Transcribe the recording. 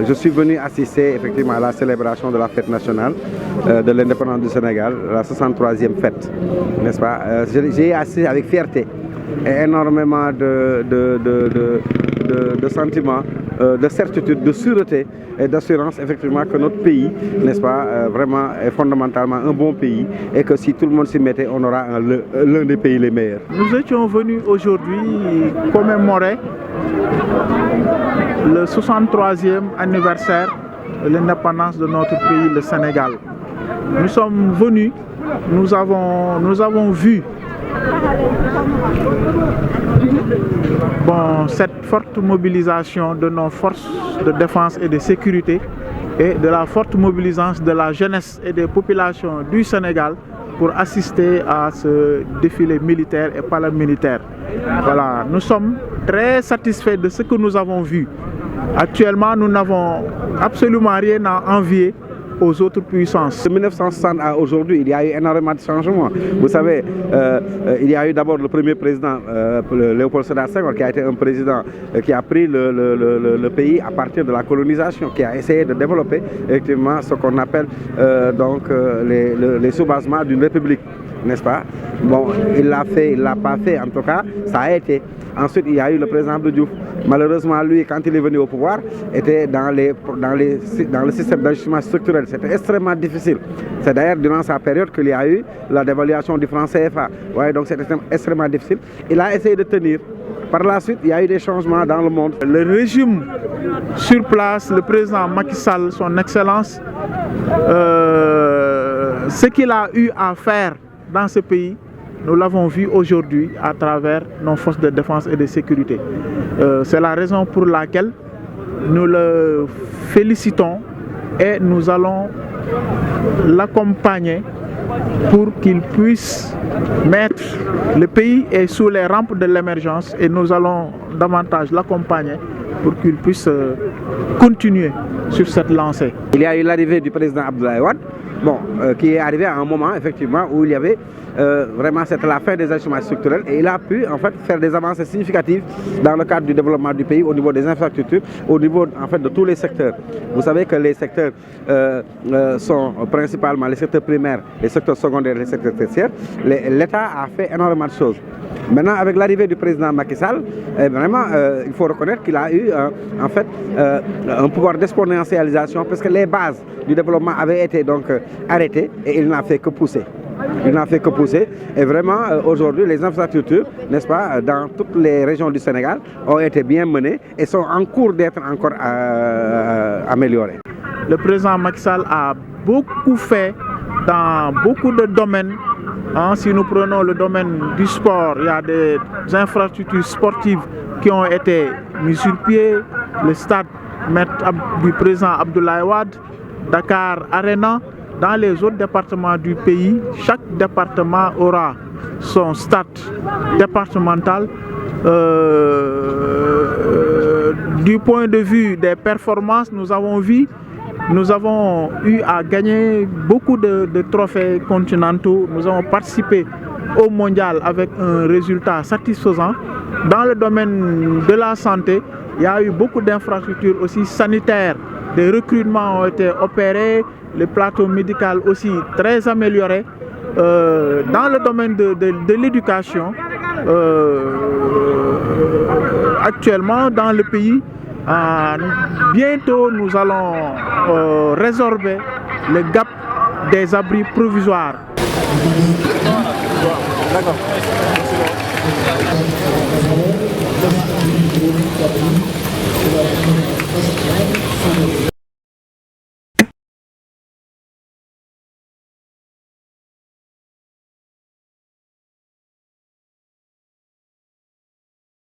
je suis venu assister effectivement à la célébration de la fête nationale de l'indépendance du Sénégal, la 63e fête, n'est-ce pas? J'ai assisté avec fierté et énormément de sentiments, de certitude, de sûreté et d'assurance effectivement que notre pays, n'est-ce pas, vraiment est fondamentalement un bon pays et que si tout le monde s'y mettait, on aura l'un des pays les meilleurs. Nous étions venus aujourd'hui commémorer le 63e anniversaire de l'indépendance de notre pays, le Sénégal. Nous sommes venus, nous avons vu cette forte mobilisation de nos forces de défense et de sécurité et de la forte mobilisation de la jeunesse et des populations du Sénégal pour assister à ce défilé militaire et paramilitaire. Voilà, nous sommes très satisfaits de ce que nous avons vu. Actuellement, nous n'avons absolument rien à envier aux autres puissances. De 1960 à aujourd'hui, il y a eu énormément de changements. Vous savez, il y a eu d'abord le premier président, Léopold Sédar Senghor, qui a été un président qui a pris le pays à partir de la colonisation, qui a essayé de développer effectivement ce qu'on appelle les sous-basements d'une république, n'est-ce pas? Bon, il l'a fait, il ne l'a pas fait, en tout cas, ça a été. Ensuite, il y a eu le président Abdou Diouf. Malheureusement, lui, quand il est venu au pouvoir, était dans le système d'ajustement structurel. C'était extrêmement difficile. C'est d'ailleurs durant sa période qu'il y a eu la dévaluation du franc CFA. Ouais, donc c'était extrêmement difficile. Il a essayé de tenir. Par la suite, il y a eu des changements dans le monde. Le régime sur place, le président Macky Sall, son excellence, ce qu'il a eu à faire dans ce pays, nous l'avons vu aujourd'hui à travers nos forces de défense et de sécurité. C'est la raison pour laquelle nous le félicitons et nous allons l'accompagner pour qu'il puisse mettre le pays est sous les rampes de l'émergence et nous allons davantage l'accompagner pour qu'il puisse continuer sur cette lancée. Il y a eu l'arrivée du président Abdoulaye Wade, qui est arrivé à un moment effectivement où il y avait vraiment c'était la fin des ajustements structurels et il a pu en fait faire des avancées significatives dans le cadre du développement du pays au niveau des infrastructures, au niveau en fait de tous les secteurs. Vous savez que les secteurs sont principalement les secteurs primaires, les secteurs secondaires, les secteurs tertiaires. L'État a fait énormément de choses. Maintenant, avec l'arrivée du président Macky Sall, vraiment, il faut reconnaître qu'il a eu en fait un pouvoir d'exponentialisation parce que les bases du développement avaient été donc arrêtées et il n'a fait que pousser. Il n'a fait que pousser et vraiment aujourd'hui les infrastructures, n'est-ce pas, dans toutes les régions du Sénégal ont été bien menées et sont en cours d'être encore améliorées. Le président Macky Sall a beaucoup fait dans beaucoup de domaines. Si nous prenons le domaine du sport, il y a des infrastructures sportives qui ont été mises sur pied, le stade du président Abdoulaye Wade, Dakar Arena. Dans les autres départements du pays, chaque département aura son stade départemental. Du point de vue des performances, nous avons eu à gagner beaucoup de trophées continentaux. Nous avons participé au mondial avec un résultat satisfaisant. Dans le domaine de la santé, il y a eu beaucoup d'infrastructures aussi sanitaires. Des recrutements ont été opérés, le plateau médical aussi très amélioré. Dans le domaine de l'éducation, actuellement dans le pays, bientôt nous allons résorber le gap des abris provisoires. D'accord. Merci.